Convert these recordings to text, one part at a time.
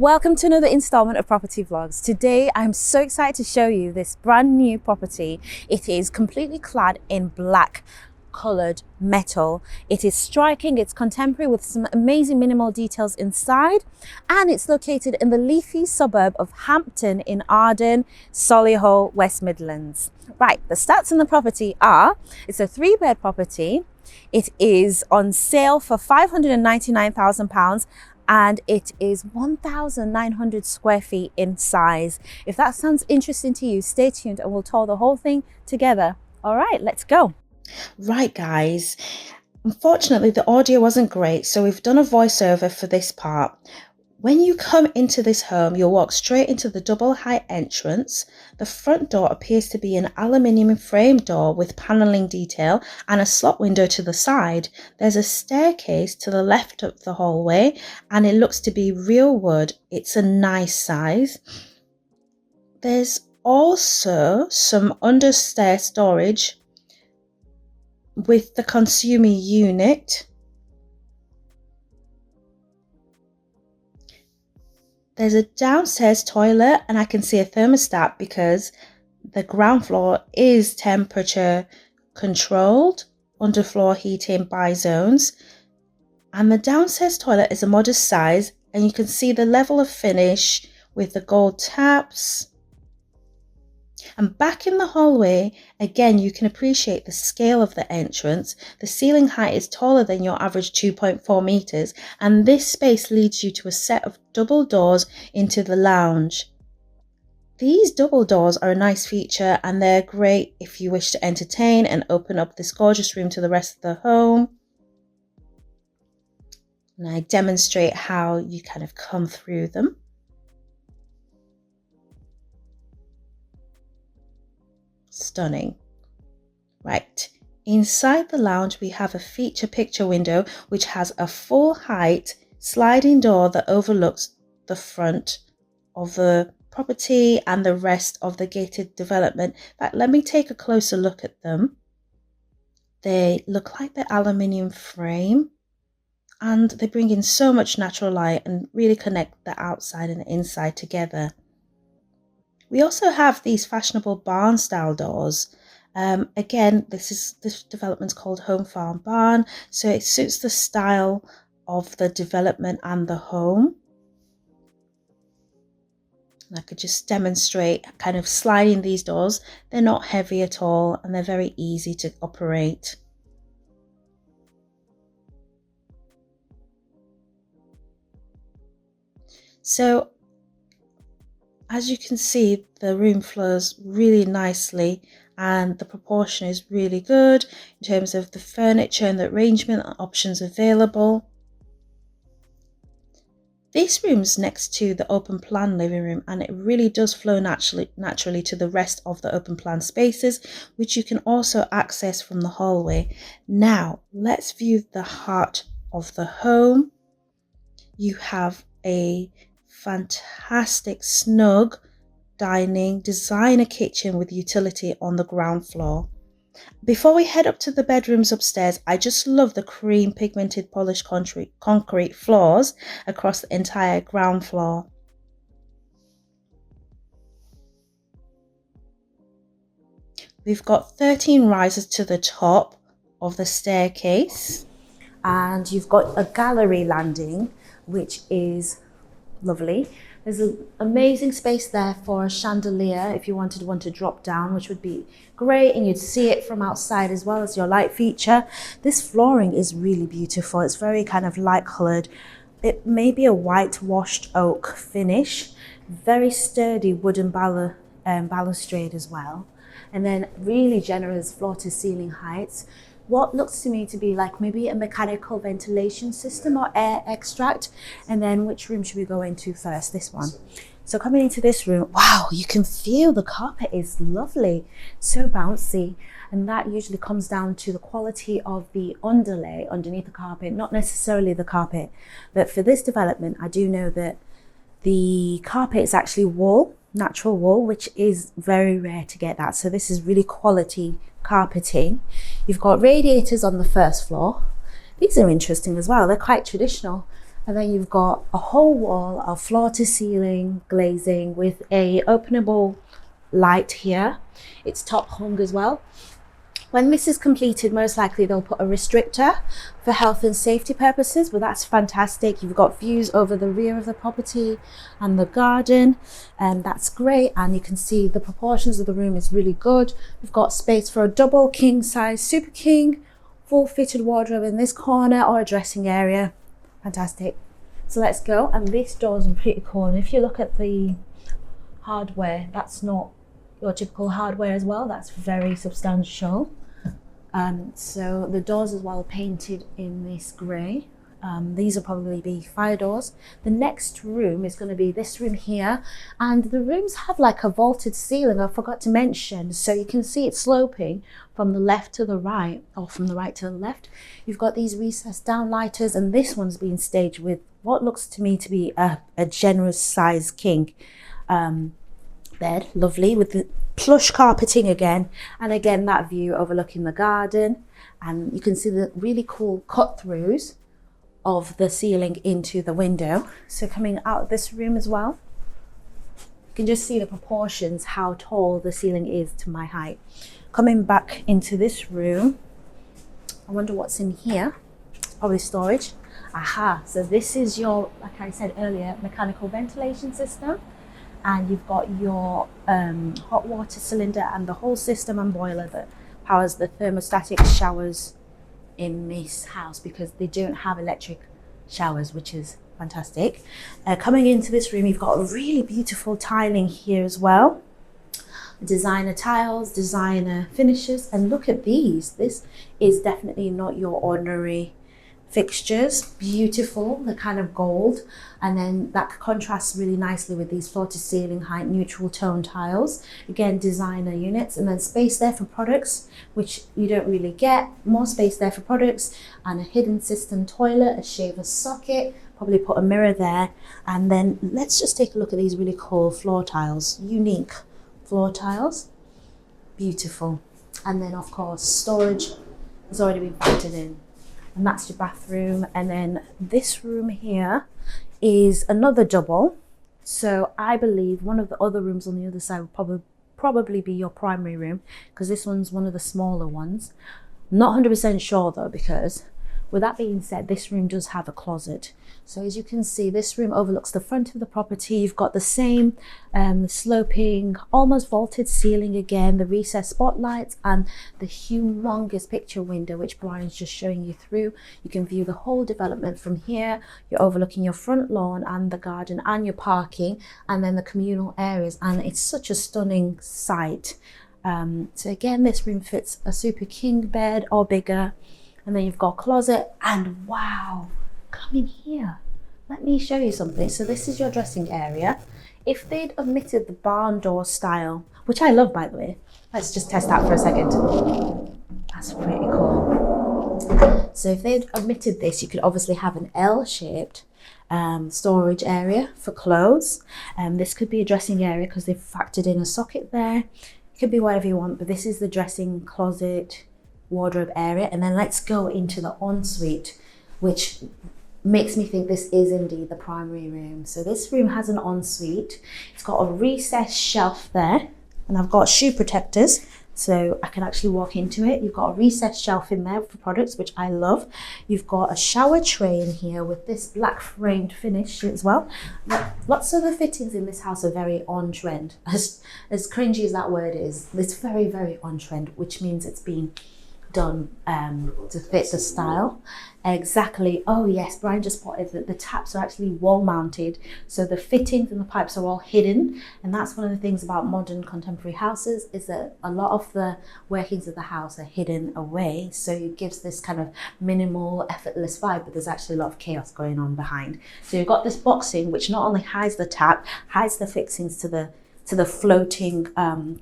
Welcome to another installment of Property Vlogs. Today I'm so excited to show you this brand new property. It is completely clad in black coloured metal. It is striking, it's contemporary with some amazing minimal details inside, and it's located in the leafy suburb of Hampton in Arden, Solihull, West Midlands. Right, the stats on the property are, it's a 3-bed property. It is on sale for £599,000 and it is 1,900 square feet in size. If that sounds interesting to you, stay tuned and we'll tour the whole thing together. All right, let's go. Right, guys, unfortunately the audio wasn't great, so we've done a voiceover for this part. When you come into this home, you'll walk straight into the double height entrance. The front door appears to be an aluminium frame door with paneling detail and a slot window to the side. There's a staircase to the left of the hallway and it looks to be real wood. It's a nice size. There's also some understair storage with the consumer unit. There's a downstairs toilet and I can see a thermostat because the ground floor is temperature controlled, underfloor heating by zones. And the downstairs toilet is a modest size and you can see the level of finish with the gold taps. And back in the hallway, again, you can appreciate the scale of the entrance. The ceiling height is taller than your average 2.4 meters, and this space leads you to a set of double doors into the lounge. These double doors are a nice feature and they're great if you wish to entertain and open up this gorgeous room to the rest of the home. And I demonstrate how you kind of come through them. Stunning. Right, inside the lounge we have a feature picture window which has a full height sliding door that overlooks the front of the property and the rest of the gated development. In fact, let me take a closer look at them. They look like the aluminium frame and they bring in so much natural light and really connect the outside and the inside together. We also have these fashionable barn style doors. Again, this development's called Home Farm Barn, so it suits the style of the development and the home. And I could just demonstrate kind of sliding these doors. They're not heavy at all and they're very easy to operate. So as you can see, the room flows really nicely and the proportion is really good in terms of the furniture and the arrangement and options available. This room's next to the open plan living room and it really does flow naturally to the rest of the open plan spaces, which you can also access from the hallway. Now, let's view the heart of the home. You have a fantastic snug dining designer kitchen with utility on the ground floor. Before we head up to the bedrooms upstairs, I just love the cream pigmented polished concrete floors across the entire ground floor. We've got 13 risers to the top of the staircase And you've got a gallery landing, which is lovely. There's an amazing space there for a chandelier if you wanted one to drop down, which would be great, and you'd see it from outside as well as your light feature. This flooring is really beautiful. It's very kind of light coloured. It may be a whitewashed oak finish, very sturdy wooden balustrade as well, and then really generous floor to ceiling heights. What looks to me to be like maybe a mechanical ventilation system or air extract. And then which room should we go into first? This one. So coming into this room, wow, you can feel the carpet is lovely, so bouncy. And that usually comes down to the quality of the underlay underneath the carpet, not necessarily the carpet. But for this development, I do know that the carpet is actually wool, natural wool, which is very rare to get that. So this is really quality carpeting. You've got radiators on the first floor. These are interesting as well. They're quite traditional. And then you've got a whole wall of floor to ceiling glazing with a openable light here. It's top hung as well. When this is completed, most likely they'll put a restrictor for health and safety purposes, but that's fantastic. You've got views over the rear of the property and the garden, and that's great. And you can see the proportions of the room is really good. We've got space for a double king size super king, full fitted wardrobe in this corner or a dressing area. Fantastic. So let's go. And this door's pretty cool. And if you look at the hardware, that's not your typical hardware as well. That's very substantial. So the doors as well painted in this grey. These will probably be fire doors. The next room is going to be this room here, and the rooms have like a vaulted ceiling, I forgot to mention, so you can see it sloping from the left to the right, or from the right to the left. You've got these recessed downlighters, and this one's been staged with what looks to me to be a generous size king bed, lovely, with the plush carpeting again, and again that view overlooking the garden, and you can see the really cool cut throughs of the ceiling into the window. So coming out of this room as well, you can just see the proportions, how tall the ceiling is to my height. Coming back into this room, I wonder what's in here. It's probably storage. Aha, so this is your, like I said earlier, mechanical ventilation system. And you've got your hot water cylinder and the whole system and boiler that powers the thermostatic showers in this house, because they don't have electric showers, which is fantastic. Coming into this room, you've got a really beautiful tiling here as well. Designer tiles, designer finishes, and look at these. This is definitely not your ordinary fixtures. Beautiful, the kind of gold, and then that contrasts really nicely with these floor to ceiling height neutral tone tiles. Again, designer units, and then space there for products, which you don't really get. More space there for products, and a hidden system toilet, a shaver socket, probably put a mirror there. And then let's just take a look at these really cool floor tiles, unique floor tiles, beautiful. And then of course storage has already been factored in. And that's your bathroom. And then this room here is another double. So I believe one of the other rooms on the other side will probably be your primary room, because this one's one of the smaller ones. Not 100% sure though, because with that being said, this room does have a closet. So as you can see, this room overlooks the front of the property. You've got the same sloping, almost vaulted ceiling again, the recessed spotlights, and the humongous picture window, which Brian's just showing you through. You can view the whole development from here. You're overlooking your front lawn and the garden and your parking, and then the communal areas. And it's such a stunning sight. So again, this room fits a super king bed or bigger. And then you've got a closet, and wow, come in here. Let me show you something. So this is your dressing area. If they'd omitted the barn door style, which I love, by the way, let's just test that for a second. That's pretty cool. So if they'd omitted this, you could obviously have an L-shaped storage area for clothes. This could be a dressing area because they've factored in a socket there. It could be whatever you want, but this is the dressing closet wardrobe area. And then let's go into the ensuite, which makes me think this is indeed the primary room. So this room has an ensuite. It's got a recessed shelf there, and I've got shoe protectors so I can actually walk into it. You've got a recessed shelf in there for products, which I love. You've got a shower tray in here with this black framed finish as well. Lots of the fittings in this house are very on trend. As cringy as that word is, it's very, very on trend, which means it's been done to fit the style. Exactly. Oh yes, Brian just spotted that the taps are actually wall mounted, so the fittings and the pipes are all hidden. And that's one of the things about modern contemporary houses, is that a lot of the workings of the house are hidden away, so it gives this kind of minimal, effortless vibe, but there's actually a lot of chaos going on behind. So you've got this boxing which not only hides the tap, hides the fixings to the floating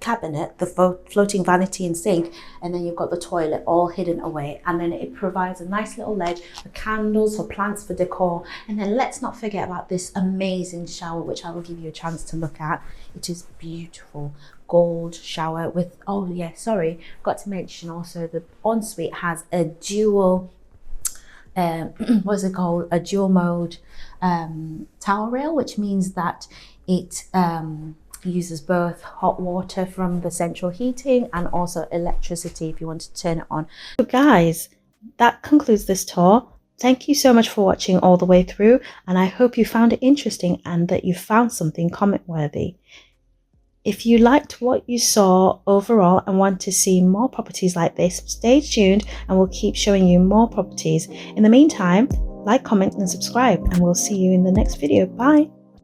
cabinet, the floating vanity and sink, and then you've got the toilet all hidden away. And then it provides a nice little ledge for candles, for plants, for decor. And then let's not forget about this amazing shower, which I will give you a chance to look at. It is beautiful. Gold shower with, oh yeah, sorry, got to mention also the ensuite has a dual what's it called, a dual mode towel rail, which means that it uses both hot water from the central heating and also electricity if you want to turn it on. So guys, that concludes this tour. Thank you so much for watching all the way through, and I hope you found it interesting and that you found something comment worthy. If you liked what you saw overall and want to see more properties like this, stay tuned and we'll keep showing you more properties. In the meantime, like, comment and subscribe, and we'll see you in the next video. Bye.